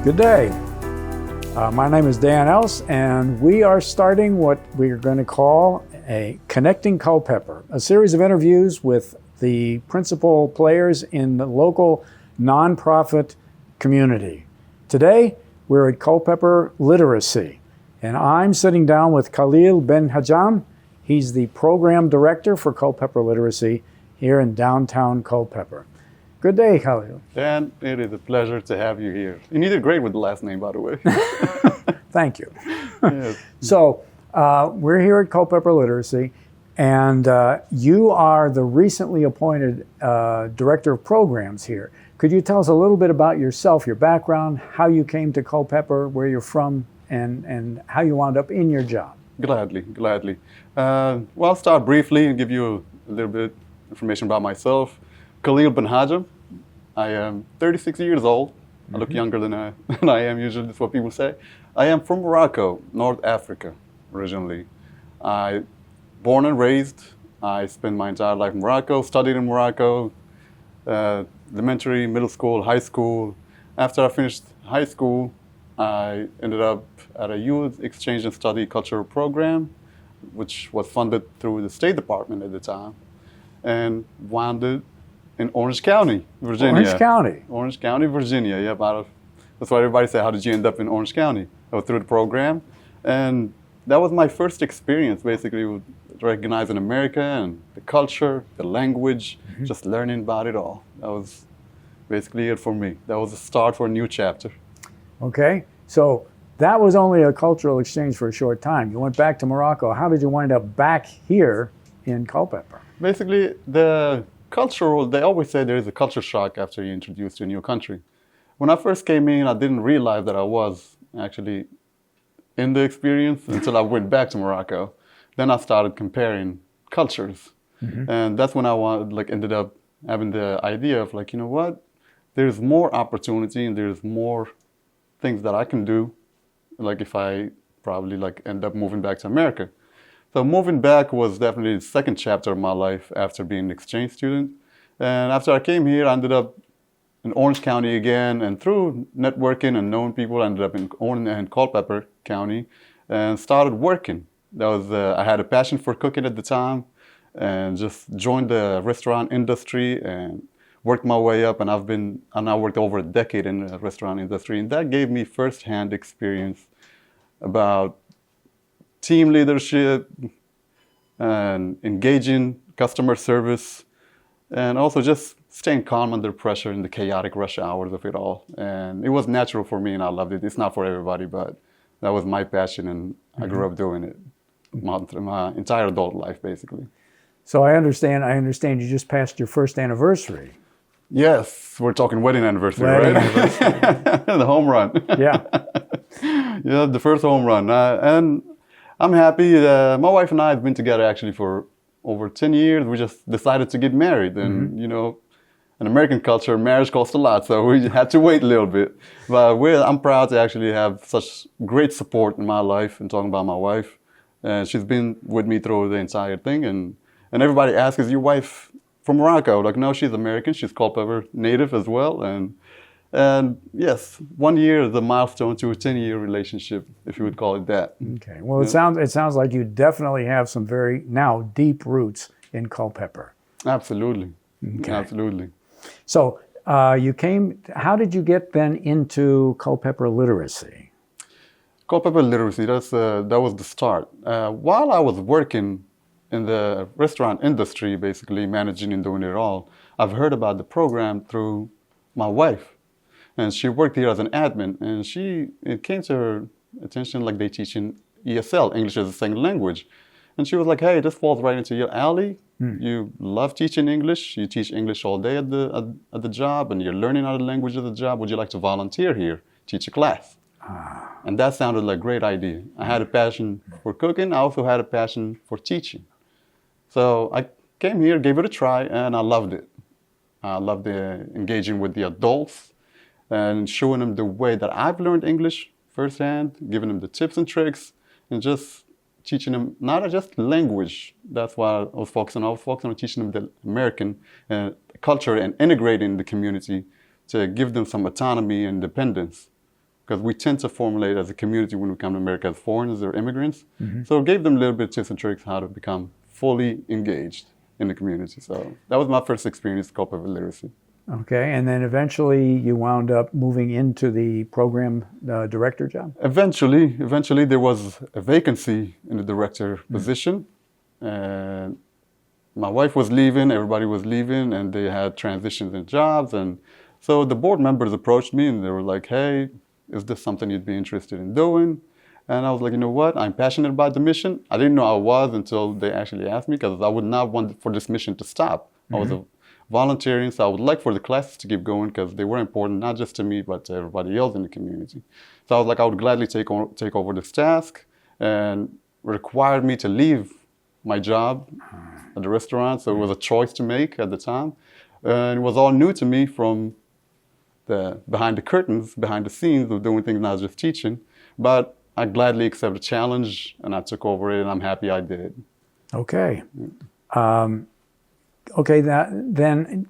Good day. My name is Dan Else, and we are starting what we are going to call a Connecting Culpeper, a series of interviews with the principal players in the local nonprofit community. Today, we're at Culpeper Literacy, and I'm sitting down with Khalil Benhajjam. He's the program director for Culpeper Literacy here in downtown Culpeper. Good day, Khalil. Dan, it is a pleasure to have you here. And you did great with the last name, by the way. Thank you. Yes. So, we're here at Culpeper Literacy, and you are the recently appointed Director of Programs here. Could you tell us a little bit about yourself, your background, how you came to Culpeper, where you're from, and how you wound up in your job? Gladly. Well, I'll start briefly and give you a little bit of information about myself. Khalil Benhajjam. I am 36 years old. I look younger than I am usually, that's what people say. I am from Morocco, North Africa, originally. I born and raised. I spent my entire life in Morocco, studied in Morocco, elementary, middle school, high school. After I finished high school, I ended up at a youth exchange and study cultural program, which was funded through the State Department at the time, and wound up in Orange County, Virginia. Orange County, Virginia. Yeah, that's why everybody say, how did you end up in Orange County? I was through the program. And that was my first experience, basically, with recognizing America and the culture, the language, just learning about it all. That was basically it for me. That was the start for a new chapter. Okay, so that was only a cultural exchange for a short time. You went back to Morocco. How did you wind up back here in Culpeper? Basically, the cultural, they always say there is a culture shock after you're introduced to a new country. When I first came in, I didn't realize that I was actually in the experience until I went back to Morocco. Then I started comparing cultures. And that's when I ended up having the idea of you know what? There's more opportunity and there's more things that I can do, if I probably end up moving back to America. So moving back was definitely the second chapter of my life after being an exchange student. And after I came here, I ended up in Orange County again. And through networking and knowing people, I ended up in Orange and Culpeper County and started working. That was I had a passion for cooking at the time and just joined the restaurant industry and worked my way up. And I now worked over a decade in the restaurant industry. And that gave me firsthand experience about team leadership and engaging customer service, and also just staying calm under pressure in the chaotic rush hours of it all. And it was natural for me and I loved it. It's not for everybody, but that was my passion and I grew up doing it my entire adult life, basically. So I understand you just passed your first anniversary. Yes, we're talking wedding anniversary, right? Anniversary. The home run. Yeah. Yeah, the first home run. And I'm happy. My wife and I have been together actually for over 10 years. We just decided to get married. And, you know, in American culture, marriage costs a lot. So we had to wait a little bit. But I'm proud to actually have such great support in my life and talking about my wife. And she's been with me through the entire thing. And everybody asks, is your wife from Morocco? No, she's American. She's Culpeper native as well. And yes, 1 year is a milestone to a 10-year relationship, if you would call it that. Okay. Well, it sounds like you definitely have some very now deep roots in Culpeper. Absolutely. Okay. Absolutely. So how did you get then into Culpeper Literacy? Culpeper Literacy, that was the start. While I was working in the restaurant industry, basically managing and doing it all, I've heard about the program through my wife. And she worked here as an admin, and it came to her attention they teach in ESL, English as a Second Language. And she was like, hey, this falls right into your alley. You love teaching English. You teach English all day at the job, and you're learning other language at the job. Would you like to volunteer here, teach a class? And that sounded like a great idea. I had a passion for cooking. I also had a passion for teaching. So I came here, gave it a try, and I loved it. I loved engaging with the adults and showing them the way that I've learned English firsthand, giving them the tips and tricks, and just teaching them not just language. That's why I was focusing on teaching them the American culture and integrating the community to give them some autonomy and independence. because we tend to formulate as a community when we come to America as foreigners or immigrants. So it gave them a little bit of tips and tricks how to become fully engaged in the community. So that was my first experience with Culpeper Literacy. Okay, and then eventually you wound up moving into the program director job? Eventually there was a vacancy in the director position, and my wife was leaving, everybody was leaving, and they had transitions in jobs. And so the board members approached me and they were like, hey, is this something you'd be interested in doing? And I was like, you know what, I'm passionate about the mission. I didn't know I was until they actually asked me, because I would not want for this mission to stop. I was volunteering, so I would like for the classes to keep going, because they were important, not just to me, but to everybody else in the community. So I was like, I would gladly take over this task, and required me to leave my job at the restaurant. So it was a choice to make at the time. And it was all new to me from behind the curtains, behind the scenes of doing things, not just teaching. But I gladly accepted the challenge, and I took over it, and I'm happy I did. Okay. Okay, then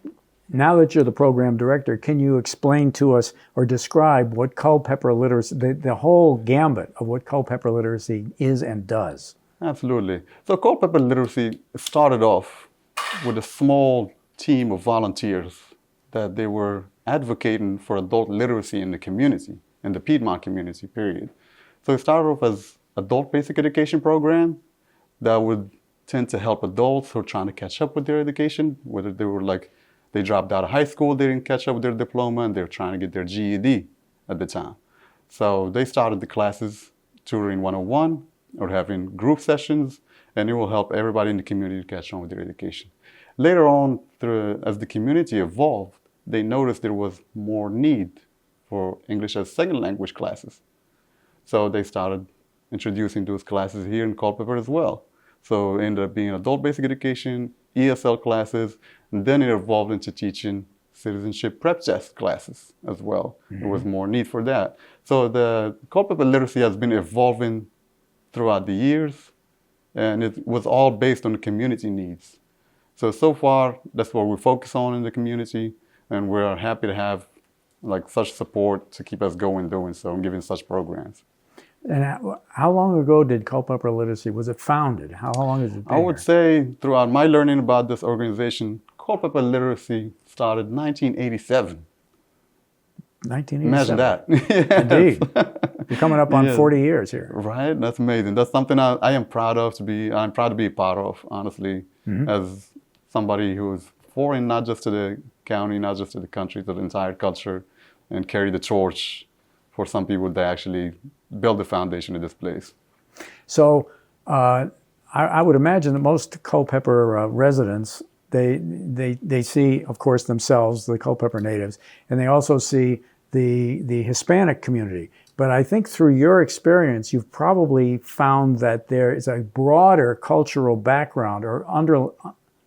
now that you're the program director, can you explain to us or describe what Culpeper Literacy, the whole gambit of what Culpeper Literacy is and does? Absolutely. So Culpeper Literacy started off with a small team of volunteers that they were advocating for adult literacy in the community, in the Piedmont community, period. So it started off as adult basic education program that would tend to help adults who are trying to catch up with their education, whether they were like, they dropped out of high school, they didn't catch up with their diploma, and they're trying to get their GED at the time. So they started the classes, Tutoring 101, or having group sessions, and it will help everybody in the community to catch on with their education. Later on, as the community evolved, they noticed there was more need for English as second language classes. So they started introducing those classes here in Culpeper as well. So it ended up being adult basic education, ESL classes, and then it evolved into teaching citizenship prep test classes as well. There was more need for that. So the Culpeper Literacy has been evolving throughout the years, and it was all based on the community needs. So far, that's what we focus on in the community, and we're happy to have like such support to keep us going doing so and giving such programs. And how long ago did Culpeper Literacy, was it founded? How long has it been? I would say throughout my learning about this organization, Culpeper Literacy started 1987. 1987. Imagine that. Indeed. You're coming up on 40 years here. Right? That's amazing. That's something I am proud of I'm proud to be a part of, honestly, as somebody who is foreign, not just to the county, not just to the country, to the entire culture, and carry the torch for some people that actually build the foundation of this place. So I would imagine that most Culpeper residents, they see, of course, themselves, the Culpeper natives, and they also see the Hispanic community. But I think through your experience, you've probably found that there is a broader cultural background or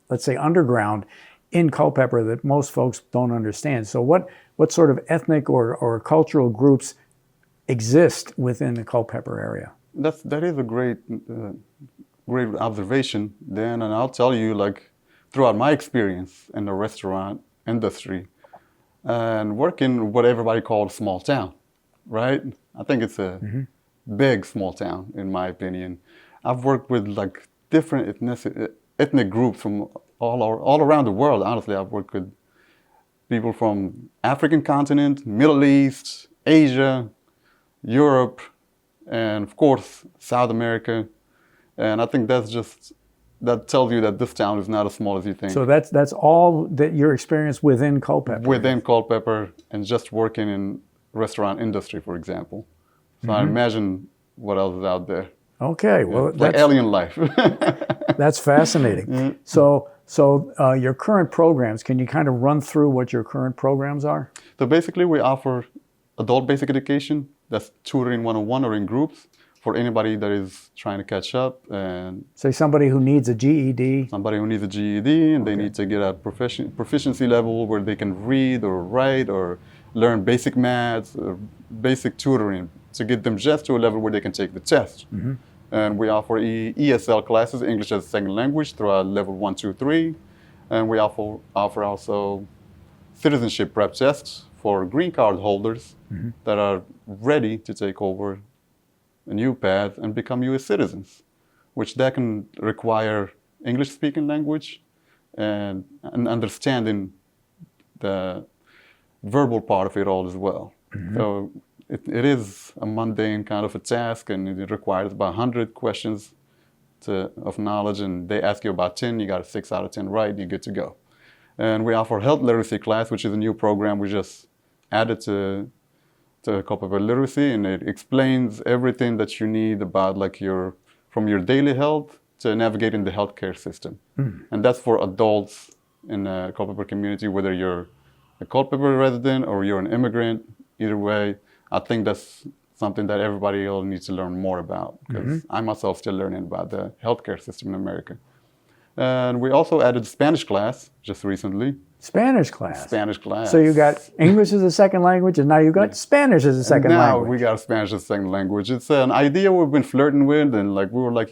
let's say underground in Culpeper that most folks don't understand. So what sort of ethnic or cultural groups exist within the Culpeper area? That is a great observation, Dan, and I'll tell you, like, throughout my experience in the restaurant industry and working what everybody calls small town, right? I think it's a big small town, in my opinion. I've worked with like different ethnic groups from all around the world. Honestly, I've worked with people from African continent, Middle East, Asia, Europe, and of course, South America. And I think that tells you that this town is not as small as you think. So that's all that your experience within Culpeper? Within Culpeper, and just working in restaurant industry, for example. So I imagine what else is out there. Okay, well, it's like alien life. That's fascinating. So your current programs, can you kind of run through what your current programs are? So basically, we offer adult basic education. That's tutoring 101 or in groups for anybody that is trying to catch up. And say somebody who needs a GED. Somebody who needs a GED, and they need to get a proficiency level where they can read or write or learn basic maths, or basic tutoring to get them just to a level where they can take the test. And we offer ESL classes, English as a second language, throughout level 1, 2, 3. And we offer also citizenship prep tests for green card holders that are ready to take over a new path and become U.S. citizens, which that can require English-speaking language and understanding the verbal part of it all as well. So it is a mundane kind of a task, and it requires about 100 questions of knowledge, and they ask you about 10, you got a 6 out of 10 right, you're good to go. And we offer health literacy class, which is a new program we just added to Culpeper Literacy, and it explains everything that you need about like from your daily health to navigating the healthcare system. And that's for adults in the Culpeper community, whether you're a Culpeper resident or you're an immigrant. Either way, I think that's something that everybody else needs to learn more about, because I myself still learning about the healthcare system in America. And we also added Spanish class just recently. Spanish class? Spanish class. So you got English as a second language, and now you got Spanish as a second language. Now we got Spanish as a second language. It's an idea we've been flirting with, and like we were like,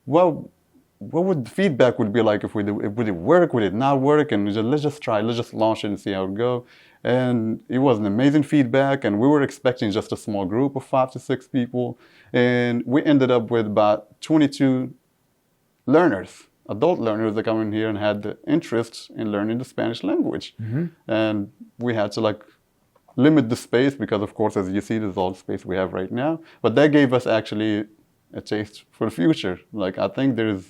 well, what would the feedback would be like if would it work, would it not work, and let's just try, let's just launch it and see how it goes. And it was an amazing feedback, and we were expecting just a small group of 5 to 6 people, and we ended up with about 22 learners, adult learners that come in here and had the interest in learning the Spanish language. And we had to like limit the space because, of course, as you see, there's all the space we have right now. But that gave us actually a taste for the future. Like, I think there's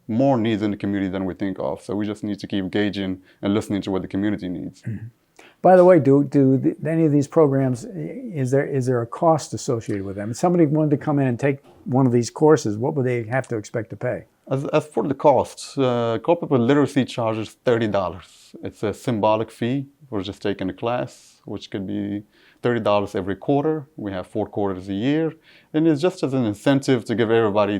more needs in the community than we think of. So we just need to keep gauging and listening to what the community needs. By the way, do any of these programs, is there a cost associated with them? If somebody wanted to come in and take one of these courses, what would they have to expect to pay? As for the cost, Culpeper Literacy charges $30. It's a symbolic fee for just taking a class, which could be $30 every quarter. We have 4 quarters a year. And it's just as an incentive to give everybody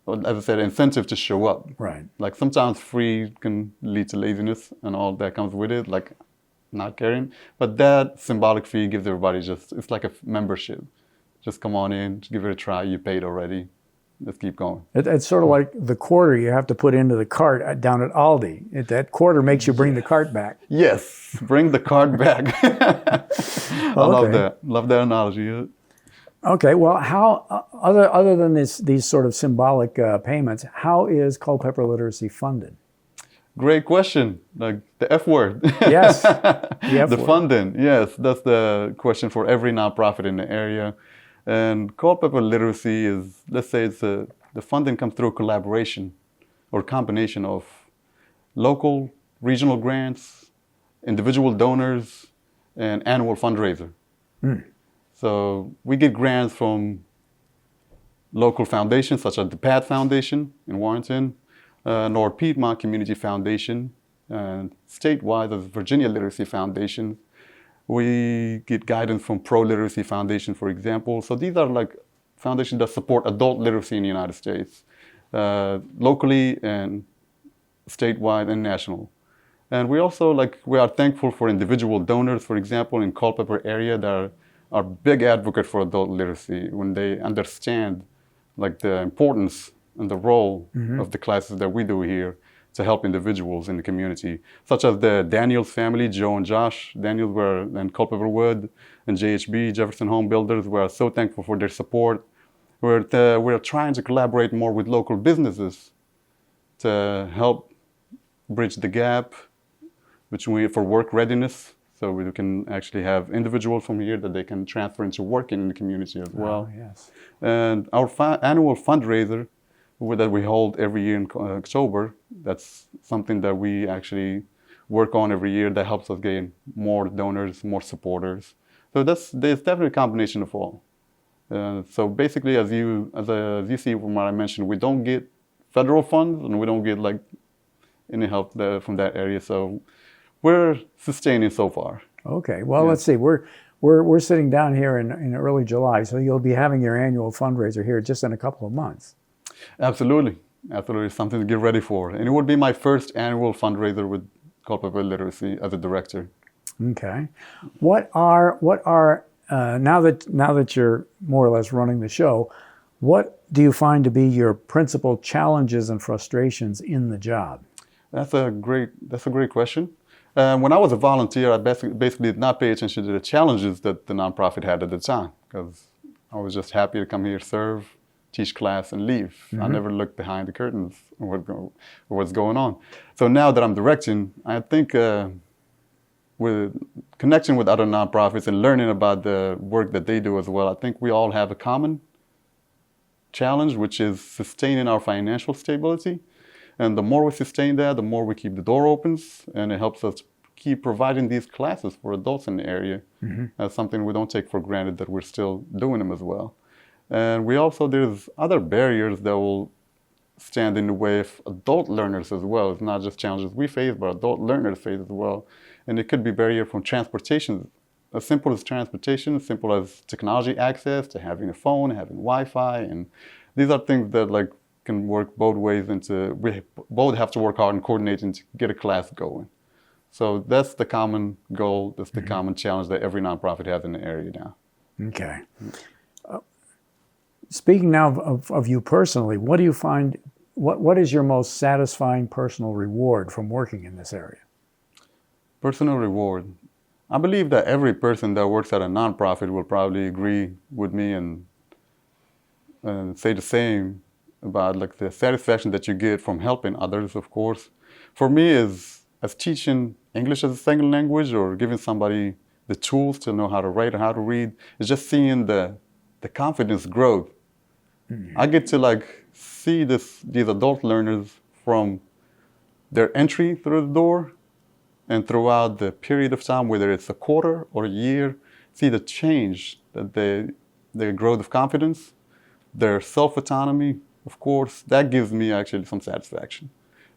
as I said, incentive to show up. Right. Like sometimes free can lead to laziness and all that comes with it, like not caring. But that symbolic fee gives everybody it's like a membership. Just come on in, give it a try, you paid already. Let's keep going. It's sort of like the quarter you have to put into the cart down at Aldi. That quarter makes you bring the cart back. Yes, bring the cart back. I love that. Love that analogy. Okay, well, how other than these sort of symbolic payments, how is Culpeper Literacy funded? Great question. Like the F word. Yes. The funding. Yes, that's the question for every nonprofit in the area. And Culpeper Literacy is, let's say, the funding comes through collaboration or combination of local, regional grants, individual donors, and annual fundraiser. So we get grants from local foundations such as the PATH Foundation in Warrenton, North Piedmont Community Foundation, and statewide as Virginia Literacy Foundation. We get guidance from Pro Literacy Foundation, for example. So these are like foundations that support adult literacy in the United States, locally and statewide and national. And we also we are thankful for individual donors, for example, in Culpeper area that are big advocates for adult literacy when they understand like the importance and the role of the classes that we do here to help individuals in the community, such as the Daniels family, Joe and Josh Daniels, and Culpeper Wood, and JHB, Jefferson Home Builders. We are so thankful for their support. We're trying to collaborate more with local businesses to help bridge the gap for work readiness. So we can actually have individuals from here that they can transfer into working in the community as well. Oh, yes. And our annual fundraiser that we hold every year in October, that's something that we actually work on every year that helps us gain more donors, more supporters. So there's definitely a combination of all. So basically, as you see from what I mentioned, we don't get federal funds and we don't get any help from that area. So we're sustaining so far. Okay. Well, let's see. We're sitting down here in early July, so you'll be having your annual fundraiser here just in a couple of months. Absolutely. Something to get ready for. And it would be my first annual fundraiser with Culpeper Literacy as a director. Okay. What are now that you're more or less running the show, what do you find to be your principal challenges and frustrations in the job? That's a great question. When I was a volunteer, I basically did not pay attention to the challenges that the nonprofit had at the time, because I was just happy to come here, serve, teach class, and leave. I never looked behind the curtains or what's going on. So now that I'm directing, I think with connection with other nonprofits and learning about the work that they do as well, I think we all have a common challenge, which is sustaining our financial stability. And the more we sustain that, the more we keep the door opens, and it helps us keep providing these classes for adults in the area. That's something we don't take for granted, that we're still doing them as well. And there's other barriers that will stand in the way of adult learners as well. It's not just challenges we face, but adult learners face as well. And it could be barrier from transportation, as simple as transportation, as simple as technology access, to having a phone, having Wi-Fi. And these are things that can work both ways we both have to work hard and coordinating to get a class going. So that's the common goal, that's the common challenge that every nonprofit has in the area now. Okay. Speaking now of you personally, what do you find, what is your most satisfying personal reward from working in this area? Personal reward. I believe that every person that works at a nonprofit will probably agree with me and say the same about the satisfaction that you get from helping others, of course. For me, as teaching English as a second language or giving somebody the tools to know how to write or how to read, is just seeing the confidence grow. I get to see these adult learners from their entry through the door and throughout the period of time, whether it's a quarter or a year, see the change, that their growth of confidence, their self-autonomy. Of course, that gives me actually some satisfaction,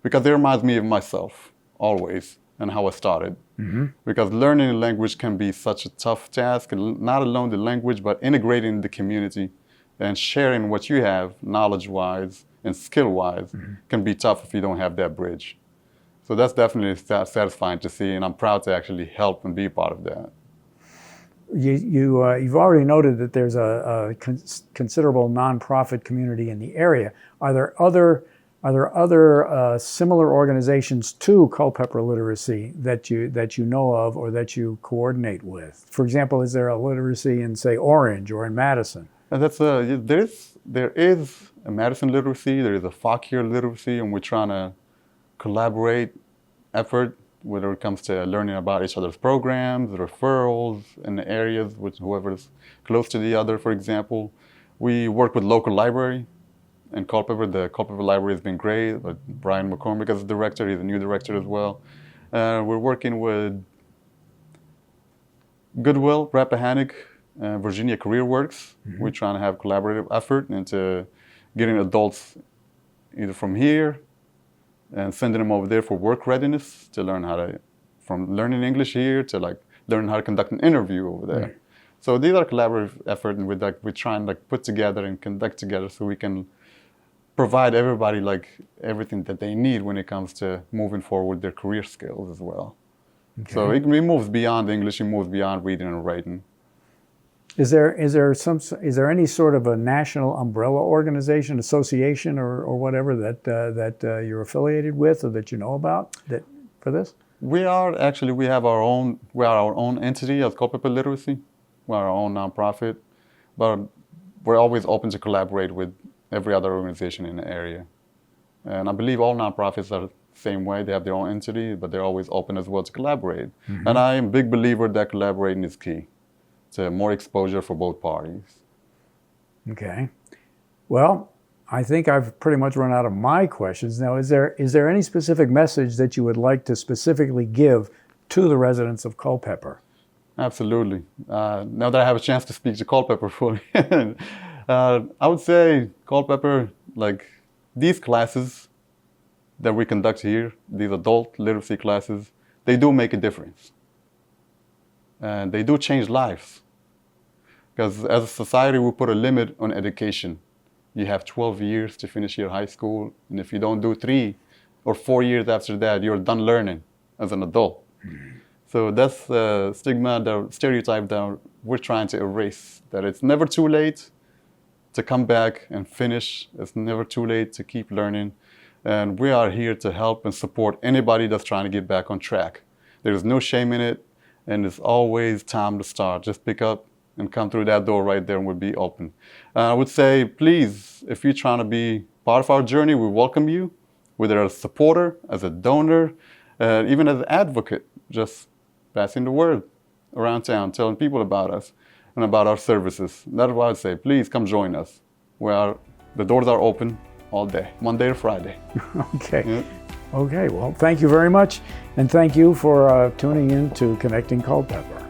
because it reminds me of myself always and how I started. Because learning a language can be such a tough task, and not alone the language, but integrating the community and sharing what you have knowledge-wise and skill-wise can be tough if you don't have that bridge. So that's definitely satisfying to see, and I'm proud to actually help and be part of that. You've already noted that there's a considerable nonprofit community in the area. Are there other similar organizations to Culpeper Literacy that you know of or that you coordinate with? For example, is there a literacy in, say, Orange or in Madison? And there is a Madison Literacy. There is a Fauquier Literacy, and we're trying to collaborate effort, whether it comes to learning about each other's programs, referrals in the areas with whoever's close to the other, for example. We work with local library in Culpeper. The Culpeper Library has been great, but Brian McCormick is the director. He's a new director as well. We're working with Goodwill, Rappahannock, Virginia Career Works. We're trying to have collaborative effort into getting adults either from here and sending them over there for work readiness, to learn from learning English here to learning how to conduct an interview over there. So these are collaborative effort, and we're trying to put together and conduct together so we can provide everybody everything that they need when it comes to moving forward with their career skills as well. Okay. So it moves beyond English, it moves beyond reading and writing. Is there any sort of a national umbrella organization, association, or whatever that you're affiliated with or that you know about for this? We are our own entity as Culpeper Literacy. We're our own nonprofit, but we're always open to collaborate with every other organization in the area. And I believe all nonprofits are the same way. They have their own entity, but they're always open as well to collaborate. And I am a big believer that collaborating is key to more exposure for both parties. Okay. Well, I think I've pretty much run out of my questions. Now, is there any specific message that you would like to specifically give to the residents of Culpeper? Absolutely. Now that I have a chance to speak to Culpeper fully, I would say Culpeper, these classes that we conduct here, these adult literacy classes, they do make a difference. And they do change lives. Because as a society, we put a limit on education. You have 12 years to finish your high school, and if you don't do 3 or 4 years after that, you're done learning as an adult. So that's the stigma, the stereotype that we're trying to erase, that it's never too late to come back and finish. It's never too late to keep learning. And we are here to help and support anybody that's trying to get back on track. There's no shame in it, and it's always time to start. Just pick up and come through that door right there and we'll be open. I would say, please, if you're trying to be part of our journey, we welcome you, whether as a supporter, as a donor, even as an advocate, just passing the word around town, telling people about us and about our services. That's why I'd say, please come join us. The doors are open all day, Monday to Friday. Okay. Yeah. Okay, well, thank you very much, and thank you for tuning in to Connecting Culpeper.